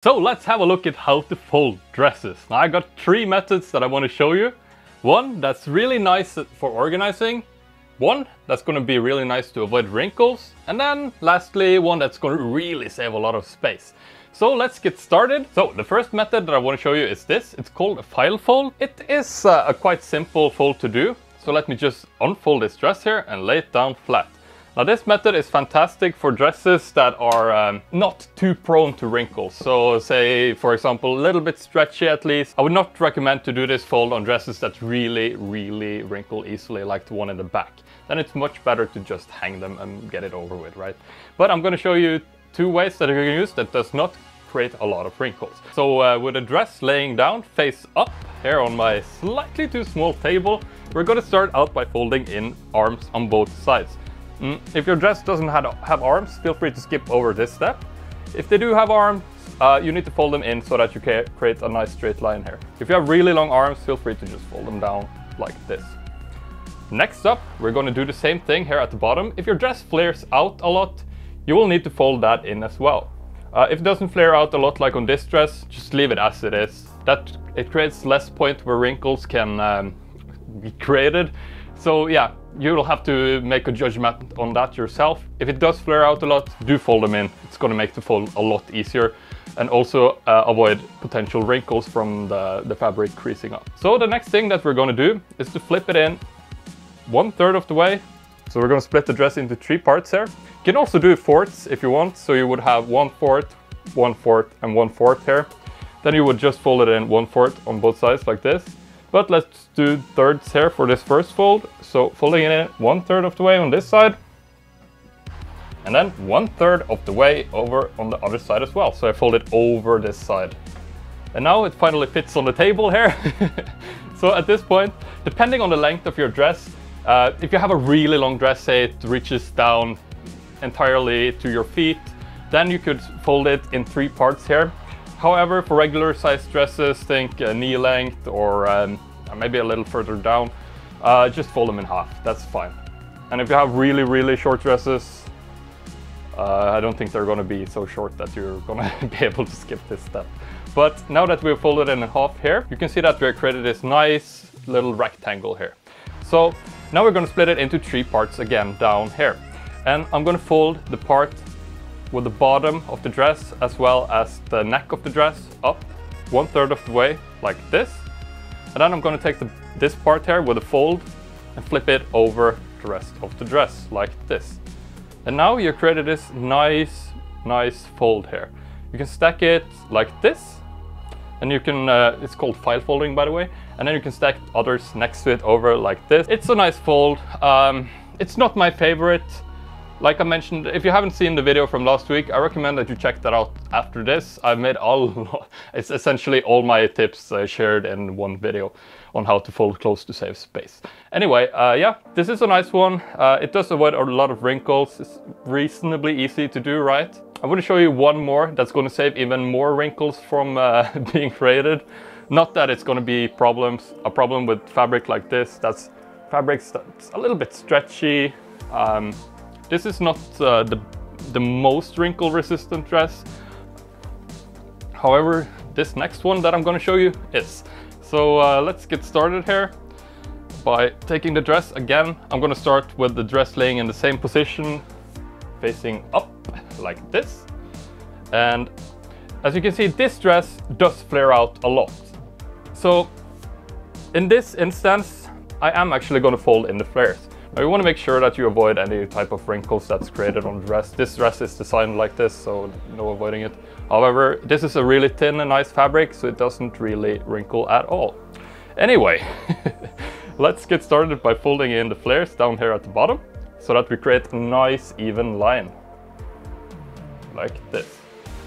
So let's have a look at how to fold dresses. Now I got three methods that I want to show you. One that's really nice for organizing, one that's going to be really nice to avoid wrinkles, and then lastly one that's going to really save a lot of space. So let's get started. So the first method that I want to show you is this. It's called a file fold. It is a quite simple fold to do. So let me just unfold this dress here and lay it down flat. Now this method is fantastic for dresses that are not too prone to wrinkles. So say, for example, a little bit stretchy at least. I would not recommend to do this fold on dresses that really wrinkle easily, like the one in the back. Then it's much better to just hang them and get it over with, right? But I'm going to show you two ways that you can use that does not create a lot of wrinkles. So with a dress laying down face up here on my slightly too small table, we're going to start out by folding in arms on both sides. If your dress doesn't have arms, feel free to skip over this step. If they do have arms, you need to fold them in so that you can create a nice straight line here. If you have really long arms, feel free to just fold them down like this. Next up, we're going to do the same thing here at the bottom. If your dress flares out a lot, you will need to fold that in as well. If it doesn't flare out a lot like on this dress, just leave it as it is. It creates less point where wrinkles can be created. So yeah, you'll have to make a judgment on that yourself. If it does flare out a lot, do fold them in. It's going to make the fold a lot easier and also avoid potential wrinkles from the fabric creasing up. So the next thing that we're going to do is to flip it in 1/3 of the way. So we're going to split the dress into three parts here. You can also do fourths if you want. So you would have 1/4, 1/4 and 1/4 here. Then you would just fold it in 1/4 on both sides like this. But let's do thirds here for this first fold. So folding it in 1/3 of the way on this side. And then 1/3 of the way over on the other side as well. So I fold it over this side. And now it finally fits on the table here. So at this point, depending on the length of your dress, if you have a really long dress, say it reaches down entirely to your feet, then you could fold it in three parts here. However, for regular size dresses, think knee length or maybe a little further down, just fold them in half. That's fine. And if you have really short dresses, I don't think they're going to be so short that you're going to be able to skip this step. But now that we've folded in half here, you can see that we created this nice little rectangle here. So now we're going to split it into three parts again down here. And I'm going to fold the part with the bottom of the dress as well as the neck of the dress up 1/3 of the way like this. And then I'm going to take this part here with a fold and flip it over the rest of the dress like this. And now you created this nice fold here. You can stack it like this, and you can, it's called file folding by the way, and then you can stack others next to it over like this. It's a nice fold. It's not my favorite. Like I mentioned, if you haven't seen the video from last week, I recommend that you check that out after this. I've made it's essentially all my tips shared in one video on how to fold clothes to save space. Anyway, yeah, this is a nice one. It does avoid a lot of wrinkles. It's reasonably easy to do, right? I want to show you one more that's going to save even more wrinkles from being created. Not that it's going to be a problem with fabric like this. That's fabrics that's a little bit stretchy. This is not the most wrinkle resistant dress. However, this next one that I'm going to show you is. So let's get started here by taking the dress again. I'm going to start with the dress laying in the same position, facing up like this. And as you can see, this dress does flare out a lot. So in this instance, I am actually going to fold in the flares. Now you want to make sure that you avoid any type of wrinkles that's created on the dress. This dress is designed like this, so no avoiding it. However, this is a really thin and nice fabric, so it doesn't really wrinkle at all. Anyway, let's get started by folding in the flares down here at the bottom, so that we create a nice even line. Like this.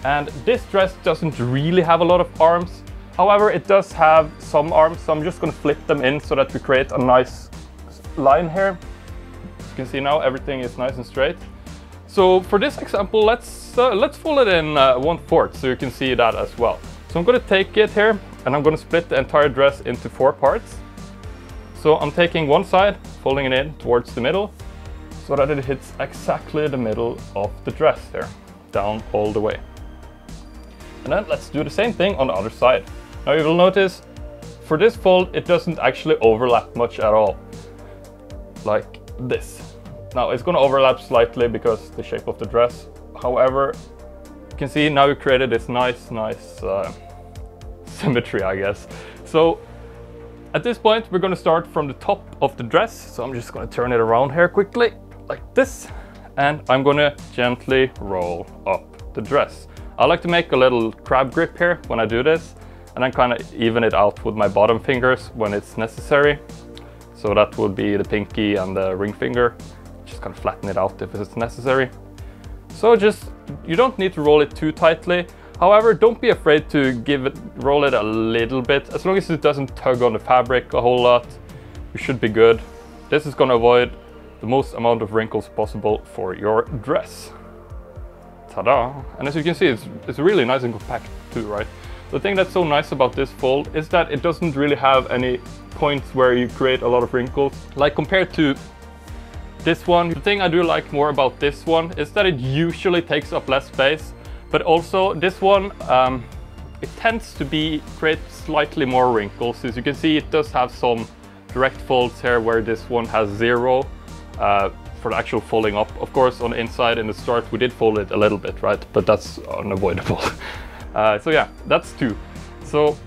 And this dress doesn't really have a lot of arms. However, it does have some arms, so I'm just going to flip them in so that we create a nice line here. You can see now everything is nice and straight. So for this example, let's fold it in 1/4 so you can see that as well. So I'm going to take it here and I'm going to split the entire dress into 4 parts. So I'm taking one side, folding it in towards the middle so that it hits exactly the middle of the dress here, down all the way. And then let's do the same thing on the other side. Now you will notice for this fold, it doesn't actually overlap much at all, like this. Now it's going to overlap slightly because the shape of the dress. However, you can see now we created this nice symmetry, I guess. So at this point, we're going to start from the top of the dress. So I'm just going to turn it around here quickly, like this. And I'm going to gently roll up the dress. I like to make a little crab grip here when I do this, and then kind of even it out with my bottom fingers when it's necessary. So that would be the pinky and the ring finger. Just kind of flatten it out if it's necessary. So you don't need to roll it too tightly. However, don't be afraid to roll it a little bit. As long as it doesn't tug on the fabric a whole lot, you should be good. This is going to avoid the most amount of wrinkles possible for your dress. Ta-da! And as you can see, it's really nice and compact too, right? The thing that's so nice about this fold is that it doesn't really have any points where you create a lot of wrinkles. Like compared to this one, the thing I do like more about this one is that it usually takes up less space, but also this one, it tends to create slightly more wrinkles. As you can see, it does have some direct folds here where this one has 0 for the actual folding up. Of course, on the inside in the start, we did fold it a little bit, right? But that's unavoidable. So yeah, that's 2. So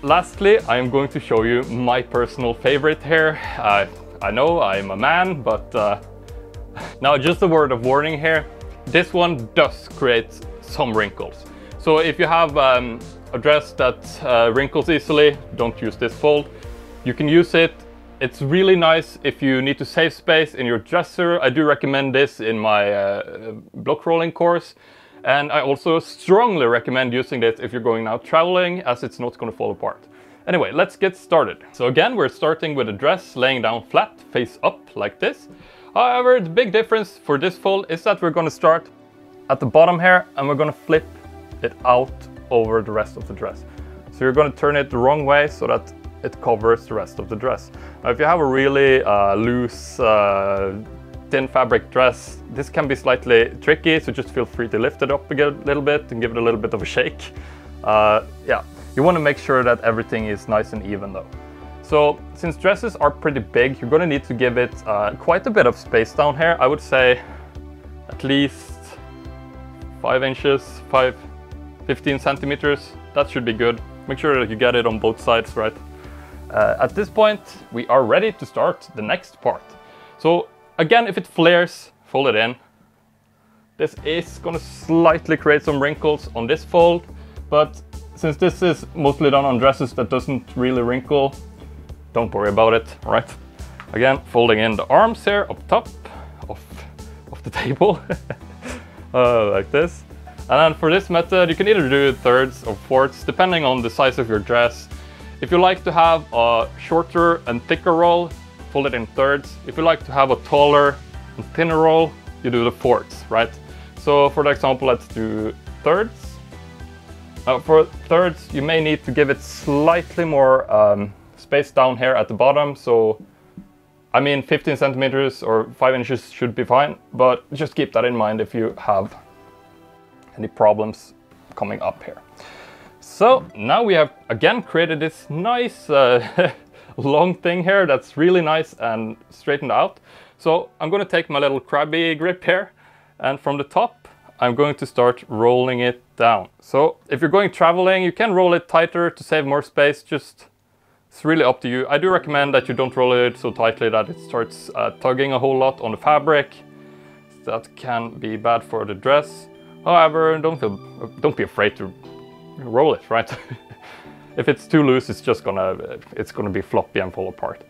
lastly, I am going to show you my personal favorite here. I know I'm a man, but now just a word of warning here. This one does create some wrinkles. So if you have a dress that wrinkles easily, don't use this fold. You can use it. It's really nice if you need to save space in your dresser. I do recommend this in my block rolling course. And I also strongly recommend using this if you're going out traveling, as it's not going to fall apart. Anyway, let's get started. So again, we're starting with a dress laying down flat, face up like this. However, the big difference for this fold is that we're going to start at the bottom here and we're going to flip it out over the rest of the dress. So you're going to turn it the wrong way so that it covers the rest of the dress. Now, if you have a really loose, thin fabric dress, this can be slightly tricky, so just feel free to lift it up a little bit and give it a little bit of a shake. Yeah, you want to make sure that everything is nice and even though. So since dresses are pretty big, you're going to need to give it quite a bit of space down here. I would say at least 5 inches, 15 centimeters. That should be good. Make sure that you get it on both sides, right? At this point, we are ready to start the next part. So again, if it flares, fold it in. This is going to slightly create some wrinkles on this fold, but since this is mostly done on dresses that doesn't really wrinkle, don't worry about it, right? Again, folding in the arms here up top of the table, like this. And then for this method, you can either do thirds or fourths, depending on the size of your dress. If you like to have a shorter and thicker roll, fold it in thirds. If you like to have a taller and thinner roll, you do the fourths, right? So for the example, let's do thirds. For thirds, you may need to give it slightly more space down here at the bottom. So, I mean, 15 centimeters or 5 inches should be fine, but just keep that in mind if you have any problems coming up here. So now we have again created this nice long thing here that's really nice and straightened out. So I'm going to take my little crabby grip here, and from the top I'm going to start rolling it down. So if you're going traveling, you can roll it tighter to save more space. It's really up to you. I do recommend that you don't roll it so tightly that it starts tugging a whole lot on the fabric. That can be bad for the dress. However, don't be afraid to roll it, right? If it's too loose, it's gonna be floppy and fall apart.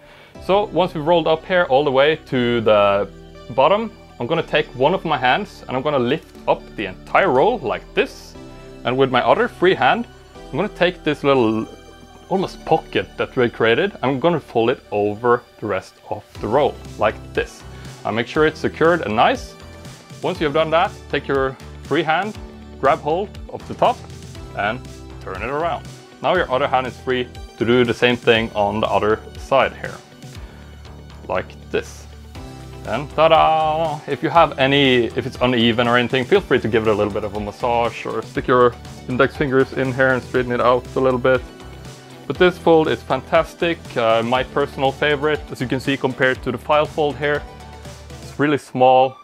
So once we've rolled up here all the way to the bottom, I'm gonna take one of my hands and I'm gonna lift up the entire roll like this. And with my other free hand, I'm gonna take this little almost pocket that we created. I'm gonna fold it over the rest of the roll like this. I'll make sure it's secured and nice. Once you've done that, take your free hand, grab hold of the top and turn it around. Now your other hand is free to do the same thing on the other side here, like this. And ta-da! If you have if it's uneven or anything, feel free to give it a little bit of a massage or stick your index fingers in here and straighten it out a little bit. But this fold is fantastic, my personal favorite, as you can see compared to the file fold here. It's really small.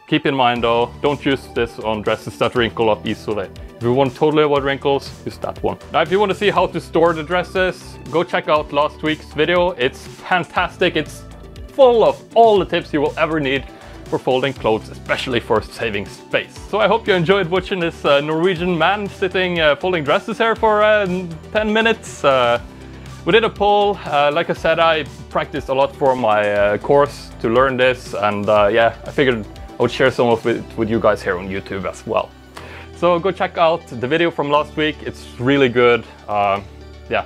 Keep in mind though, don't use this on dresses that wrinkle up easily. If you want to totally avoid wrinkles, use that one. Now if you want to see how to store the dresses, go check out last week's video. It's fantastic, it's full of all the tips you will ever need for folding clothes, especially for saving space. So I hope you enjoyed watching this Norwegian man sitting folding dresses here for 10 minutes. We did a poll. Like I said, I practiced a lot for my course to learn this, and yeah, I figured I would share some of it with you guys here on YouTube as well. So go check out the video from last week. It's really good. Yeah,